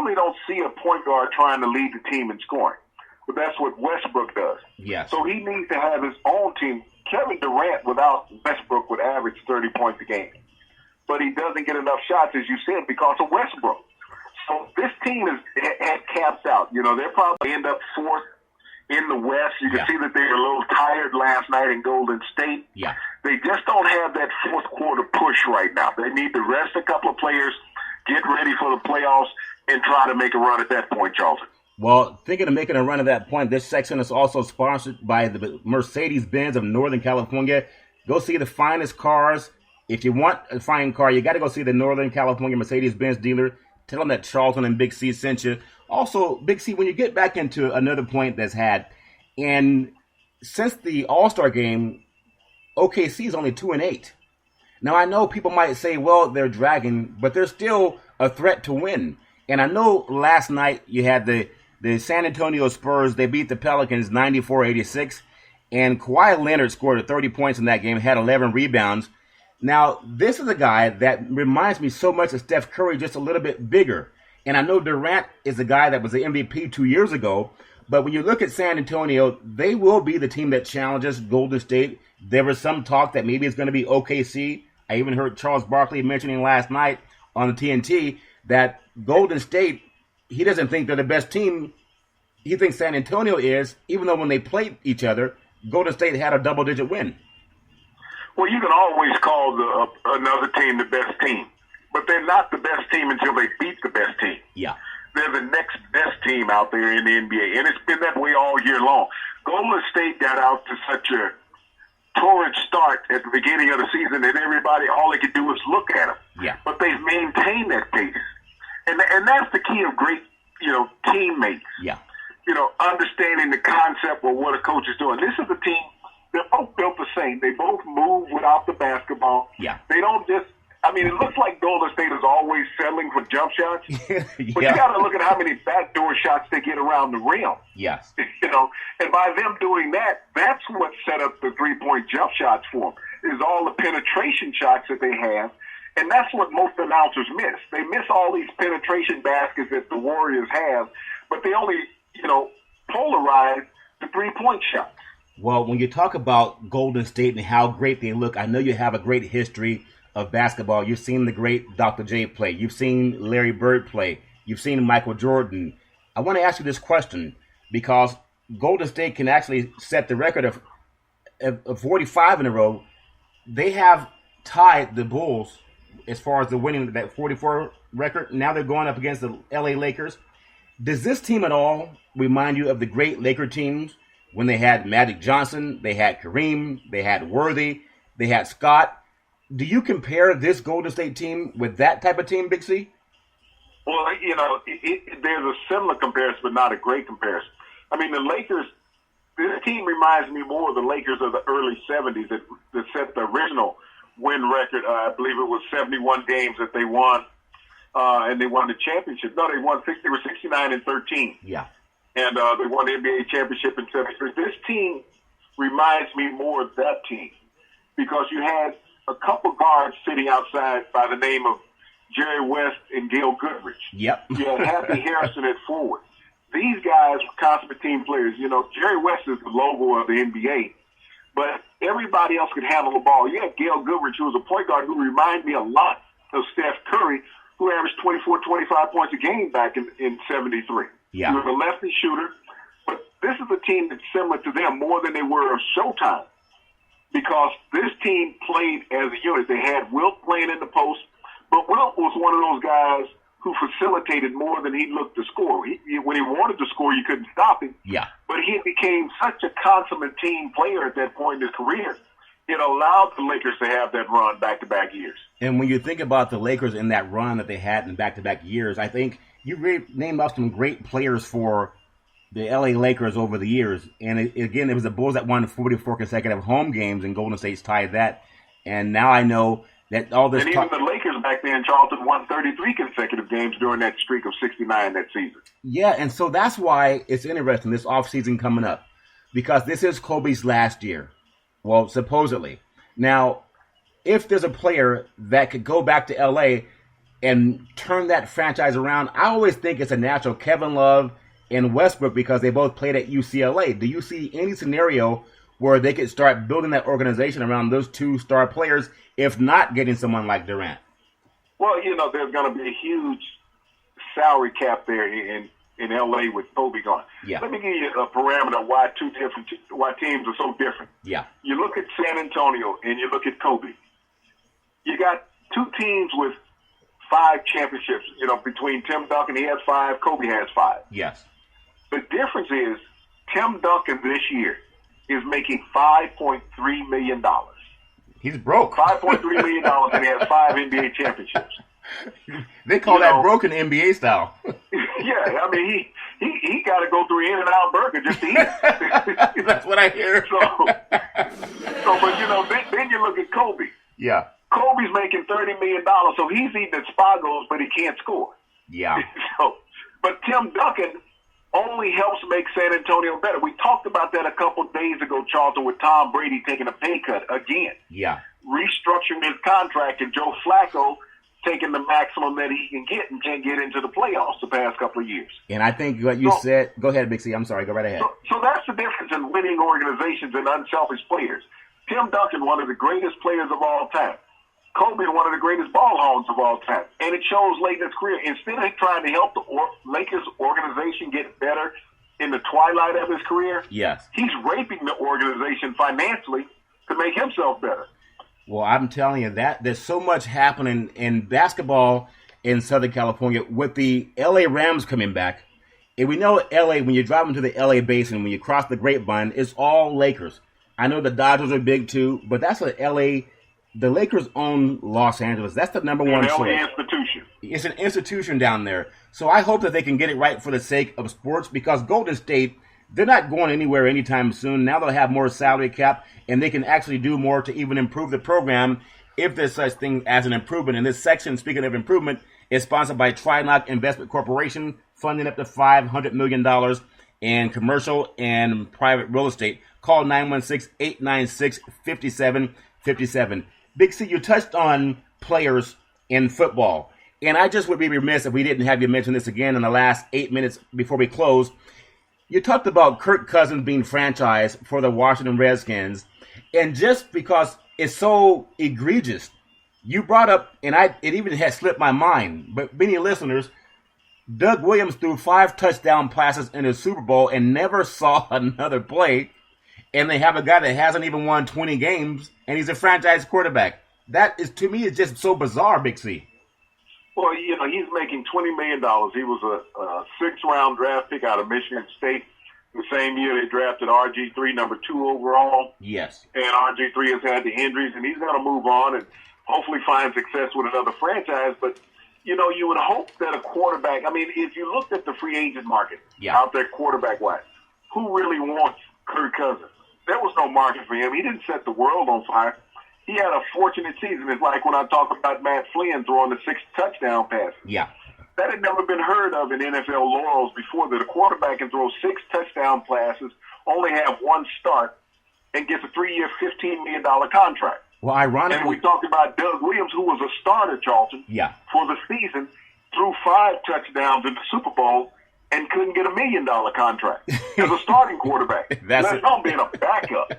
normally don't see a point guard trying to lead the team in scoring. But that's what Westbrook does. Yes. So he needs to have his own team. Kevin Durant without Westbrook would average 30 points a game. But he doesn't get enough shots, as you said, because of Westbrook. So this team had capped out. You know, they'll probably end up fourth in the West. You can see that they were a little tired last night in Golden State. Yeah. They just don't have that fourth quarter push right now. They need to rest a couple of players, get ready for the playoffs, and try to make a run at that point, Charlton. Well, thinking of making a run at that point, this section is also sponsored by the Mercedes-Benz of Northern California. Go see the finest cars. If you want a fine car, you got to go see the Northern California Mercedes-Benz dealer. Tell them that Charlton and Big C sent you. Also, Big C, when you get back into another point that's had, and since the All-Star game, OKC is only 2-8. Now, I know people might say, well, they're dragging, but they're still a threat to win. And I know last night you had the San Antonio Spurs. They beat the Pelicans 94-86. And Kawhi Leonard scored 30 points in that game, had 11 rebounds. Now, this is a guy that reminds me so much of Steph Curry, just a little bit bigger. And I know Durant is a guy that was the MVP 2 years ago. But when you look at San Antonio, they will be the team that challenges Golden State. There was some talk that maybe it's going to be OKC. I even heard Charles Barkley mentioning last night on the TNT that Golden State, he doesn't think they're the best team. He thinks San Antonio is, even though when they played each other, Golden State had a double-digit win. Well, you can always call another team the best team, but they're not the best team until they beat the best team. Yeah. They're the next best team out there in the NBA, and it's been that way all year long. Golden State got out to such a torrid start at the beginning of the season that everybody, all they could do was look at them. Yeah. But they've maintained that pace. And that's the key of great, teammates. Yeah. Understanding the concept of what a coach is doing. This is a team, they're both built the same. They both move without the basketball. Yeah. They don't just, it looks like Golden State is always settling for jump shots. Yeah. But you got to look at how many backdoor shots they get around the rim. Yes. And by them doing that, that's what set up the three-point jump shots for them, is all the penetration shots that they have. And that's what most announcers miss. They miss all these penetration baskets that the Warriors have, but they only, polarize the three-point shots. Well, when you talk about Golden State and how great they look, I know you have a great history of basketball. You've seen the great Dr. J play. You've seen Larry Bird play. You've seen Michael Jordan. I want to ask you this question because Golden State can actually set the record of 45 in a row. They have tied the Bulls as far as the winning that 44 record. Now they're going up against the LA Lakers. Does this team at all remind you of the great Laker teams when they had Magic Johnson, they had Kareem, they had Worthy, they had Scott? Do you compare this Golden State team with that type of team, Big C? Well, there's a similar comparison, but not a great comparison. The Lakers, this team reminds me more of the Lakers of the early 70s that set the original win record. I believe it was 71 games that they won, and they won the championship. No, they won 60. They were 69-13. Yeah. And they won the NBA championship in 73. This team reminds me more of that team because you had a couple guards sitting outside by the name of Jerry West and Gail Goodrich. Yep. You had Happy Harrison at forward. These guys were consummate team players. Jerry West is the logo of the NBA, but everybody else could handle the ball. You had Gail Goodrich, who was a point guard who reminded me a lot of Steph Curry, who averaged 24, 25 points a game back in 73. Yeah. He was a lefty shooter, but this is a team that's similar to them more than they were of Showtime because this team played as a unit. They had Wilt playing in the post, but Wilt was one of those guys who facilitated more than he looked to score. When he wanted to score, you couldn't stop him. Yeah. But he became such a consummate team player at that point in his career. It allowed the Lakers to have that run back-to-back years. And when you think about the Lakers in that run that they had in back-to-back years, I think you named off some great players for the LA Lakers over the years. And it was the Bulls that won 44 consecutive home games, and Golden State's tied that. And now I know that all this... And even the Lakers back then, Charlton, won 33 consecutive games during that streak of 69 that season. Yeah, and so that's why it's interesting, this offseason coming up. Because this is Kobe's last year. Well, supposedly. Now, if there's a player that could go back to LA, and turn that franchise around. I always think it's a natural Kevin Love and Westbrook because they both played at UCLA. Do you see any scenario where they could start building that organization around those two star players, if not getting someone like Durant? Well, there's going to be a huge salary cap there in LA with Kobe gone. Yeah. Let me give you a parameter of why teams are so different. Yeah. You look at San Antonio and you look at Kobe. You got two teams with 5 championships. Between Tim Duncan, he has 5, Kobe has 5. Yes. The difference is Tim Duncan this year is making $5.3 million. He's broke. $5.3 million, and he has 5 NBA championships. They call that broken NBA style. Yeah, I mean, he got to go through In-N-Out Burger just to eat. That's what I hear. But then you look at Kobe. Yeah. Kobe's making $30 million, so he's eating at Spago's, but he can't score. Yeah. But Tim Duncan only helps make San Antonio better. We talked about that a couple days ago, Charlton, with Tom Brady taking a pay cut again. Yeah. Restructuring his contract, and Joe Flacco taking the maximum that he can get and can't get into the playoffs the past couple of years. And I think what you said, go ahead, Big C. I'm sorry, go right ahead. So that's the difference in winning organizations and unselfish players. Tim Duncan, one of the greatest players of all time. Kobe, one of the greatest ball hogs of all time. And it shows late in his career. Instead of trying to help the Lakers organization get better in the twilight of his career, yes, he's raping the organization financially to make himself better. Well, I'm telling you that there's so much happening in basketball in Southern California with the LA Rams coming back. And we know LA, when you drive into the LA basin, when you cross the Grapevine, it's all Lakers. I know the Dodgers are big too, but that's what LA. The Lakers own Los Angeles. That's the number one choice. Institution. It's an institution down there. So I hope that they can get it right for the sake of sports, because Golden State, they're not going anywhere anytime soon. Now they'll have more salary cap, and they can actually do more to even improve the program if there's such thing as an improvement. And this section, speaking of improvement, is sponsored by Trilog Investment Corporation, funding up to $500 million in commercial and private real estate. Call 916-896-5757. Big C, you touched on players in football, and I just would be remiss if we didn't have you mention this again in the last 8 minutes before we close. You talked about Kirk Cousins being franchised for the Washington Redskins, and just because it's so egregious, you brought up, and it even had slipped my mind, but many listeners, Doug Williams threw 5 touchdown passes in the Super Bowl and never saw another play. And they have a guy that hasn't even won 20 games, and he's a franchise quarterback. That is, to me, is just so bizarre, Big C. Well, he's making $20 million. He was a 6th-round draft pick out of Michigan State. The same year they drafted RG3, number 2 overall. Yes. And RG3 has had the injuries, and he's going to move on and hopefully find success with another franchise. But, you would hope that a quarterback, if you looked at the free agent market out there quarterback-wise, who really wants Kirk Cousins? There was no market for him. He didn't set the world on fire. He had a fortunate season. It's like when I talk about Matt Flynn throwing the 6 touchdown passes. Yeah. That had never been heard of in NFL laurels before, that a quarterback can throw 6 touchdown passes, only have 1 start, and gets a 3-year, $15 million contract. Well, ironically. And we talked about Doug Williams, who was a starter, Charlton, for the season, threw 5 touchdowns in the Super Bowl, and couldn't get $1 million contract as a starting quarterback. That's not being a backup.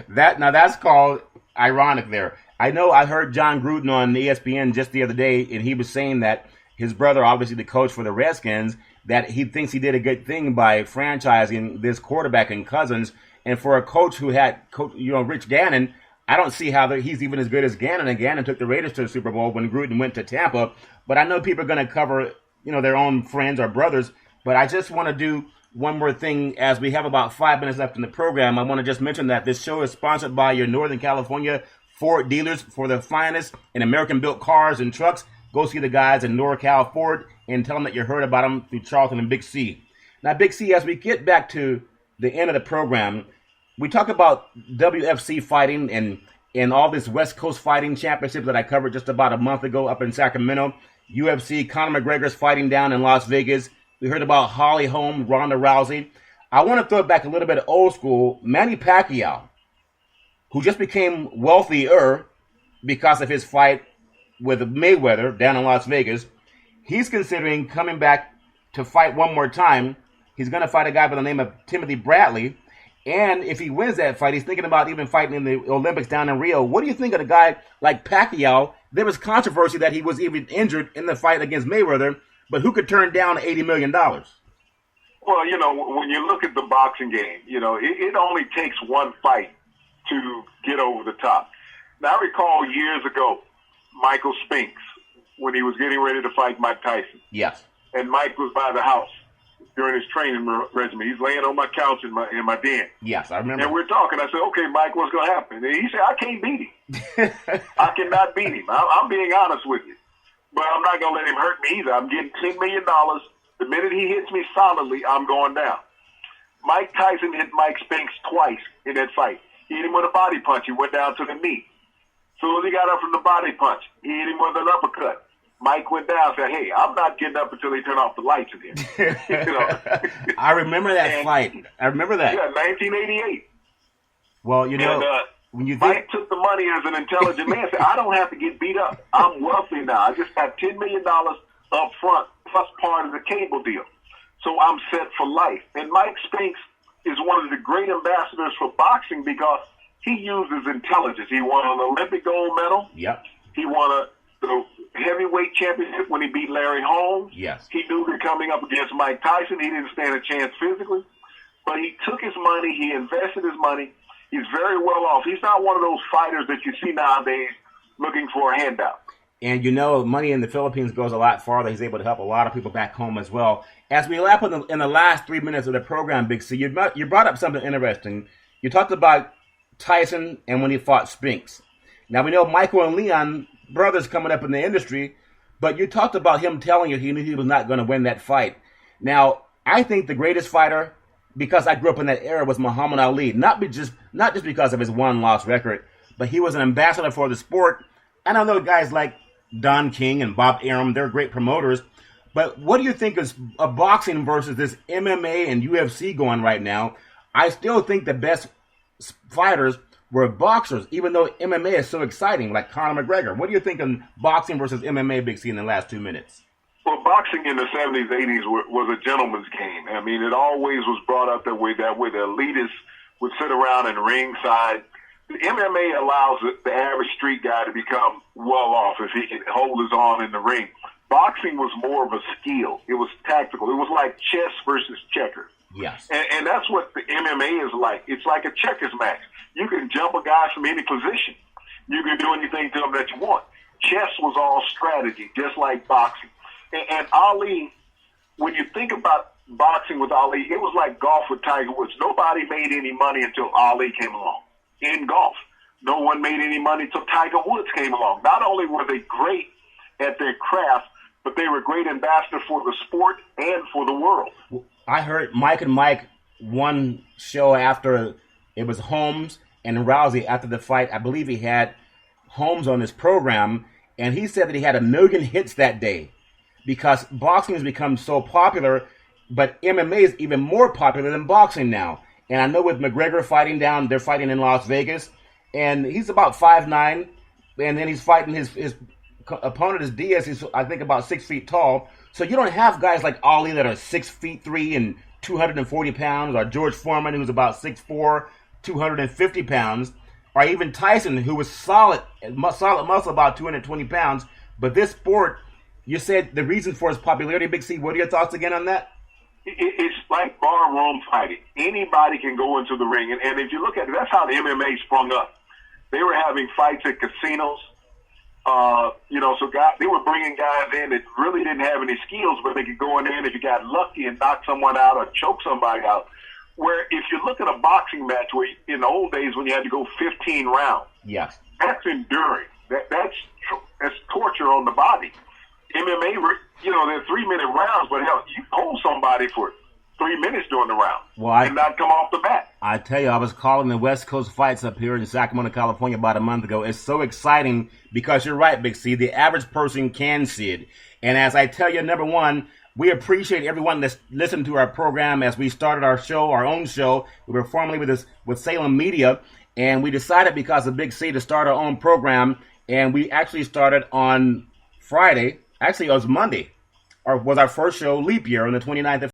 That's called ironic there. I know I heard John Gruden on ESPN just the other day, and he was saying that his brother, obviously the coach for the Redskins, that he thinks he did a good thing by franchising this quarterback in Cousins. And for a coach who had, Rich Gannon, I don't see how he's even as good as Gannon. And Gannon took the Raiders to the Super Bowl when Gruden went to Tampa. But I know people are going to cover, their own friends or brothers. But I just want to do one more thing as we have about 5 minutes left in the program. I want to just mention that this show is sponsored by your Northern California Ford dealers for the finest in American-built cars and trucks. Go see the guys in NorCal Ford and tell them that you heard about them through Charlton and Big C. Now, Big C, as we get back to the end of the program, we talk about WFC fighting and all this West Coast fighting championship that I covered just about a month ago up in Sacramento. UFC, Conor McGregor's fighting down in Las Vegas. We heard about Holly Holm, Ronda Rousey. I want to throw it back a little bit old school. Manny Pacquiao, who just became wealthier because of his fight with Mayweather down in Las Vegas. He's considering coming back to fight one more time. He's going to fight a guy by the name of Timothy Bradley. And if he wins that fight, he's thinking about even fighting in the Olympics down in Rio. What do you think of a guy like Pacquiao? There was controversy that he was even injured in the fight against Mayweather, but who could turn down $80 million? Well, when you look at the boxing game, it only takes one fight to get over the top. Now, I recall years ago, Michael Spinks, when he was getting ready to fight Mike Tyson. Yes. And Mike was by the house during his training regimen. He's laying on my couch in my den. Yes, I remember. And we're talking. I said, okay, Mike, what's going to happen? And he said, I can't beat him. I cannot beat him. I'm being honest with you. But I'm not going to let him hurt me either. I'm getting $10 million. The minute he hits me solidly, I'm going down. Mike Tyson hit Mike Spinks twice in that fight. He hit him with a body punch. He went down to the knee. As soon as he got up from the body punch, he hit him with an uppercut. Mike went down and said, hey, I'm not getting up until they turn off the lights in here. I remember that fight. I remember that. Yeah, 1988. Well, when you think... Mike took the money as an intelligent man. Said, I don't have to get beat up. I'm wealthy now. I just have $10 million up front, plus part of the cable deal. So I'm set for life. And Mike Spinks is one of the great ambassadors for boxing because he uses intelligence. He won an Olympic gold medal. Yep. He won the heavyweight championship when he beat Larry Holmes. Yes. He knew that coming up against Mike Tyson, he didn't stand a chance physically. But he took his money. He invested his money. He's very well off. He's not one of those fighters that you see nowadays looking for a handout. And money in the Philippines goes a lot farther. He's able to help a lot of people back home as well. As we wrap up in the last 3 minutes of the program, Big C, you brought up something interesting. You talked about Tyson and when he fought Spinks. Now, we know Michael and Leon, brothers coming up in the industry, but you talked about him telling you he knew he was not going to win that fight. Now, I think the greatest fighter, because I grew up in that era, was Muhammad Ali. Not just because of his one-loss record, but he was an ambassador for the sport. And I know guys like Don King and Bob Arum, they're great promoters. But what do you think of boxing versus this MMA and UFC going right now? I still think the best fighters were boxers, even though MMA is so exciting, like Conor McGregor. What do you think of boxing versus MMA, Big C, in the last 2 minutes? Well, boxing in the 70s, 80s was a gentleman's game. I mean, it always was brought up that way. The elitists would sit around in ringside. The MMA allows the average street guy to become well off if he can hold his own in the ring. Boxing was more of a skill. It was tactical. It was like chess versus checkers. Yes. And that's what the MMA is like. It's like a checkers match. You can jump a guy from any position. You can do anything to him that you want. Chess was all strategy, just like boxing. And Ali, when you think about boxing with Ali, it was like golf with Tiger Woods. Nobody made any money until Ali came along. In golf, no one made any money until Tiger Woods came along. Not only were they great at their craft, but they were great ambassadors for the sport and for the world. I heard Mike and Mike one show after it was Holmes and Rousey after the fight. I believe he had Holmes on his program, and he said that he had 1 million hits that day because boxing has become so popular, but MMA is even more popular than boxing now. And I know with McGregor fighting down, they're fighting in Las Vegas, and he's about 5'9", and then he's fighting his opponent is Diaz. He's, I think, about 6 feet tall. So you don't have guys like Ali that are 6'3" and 240 pounds, or George Foreman, who's about 6'4", 250 pounds, or even Tyson, who was solid muscle, about 220 pounds. But this sport, you said the reason for its popularity, Big C. What are your thoughts again on that? It's like barroom fighting. Anybody can go into the ring. And if you look at it, that's how the MMA sprung up. They were having fights at casinos. So they were bringing guys in that really didn't have any skills, but they could go in there and if you got lucky and knock someone out or choke somebody out. Where if you look at a boxing match where in the old days when you had to go 15 rounds, yes, that's enduring. That's torture on the body. MMA, they're 3-minute rounds, but hell, you hold somebody for 3 minutes during the round and not come off the bat. I tell you, I was calling the West Coast fights up here in Sacramento, California about a month ago. It's so exciting because you're right, Big C. The average person can see it. And as I tell you, number one, we appreciate everyone that's listened to our program as we started our own show. We were formerly with Salem Media, and we decided because of Big C to start our own program, and we actually started on Friday. Actually, it was Monday. was our first show leap year on the 29th of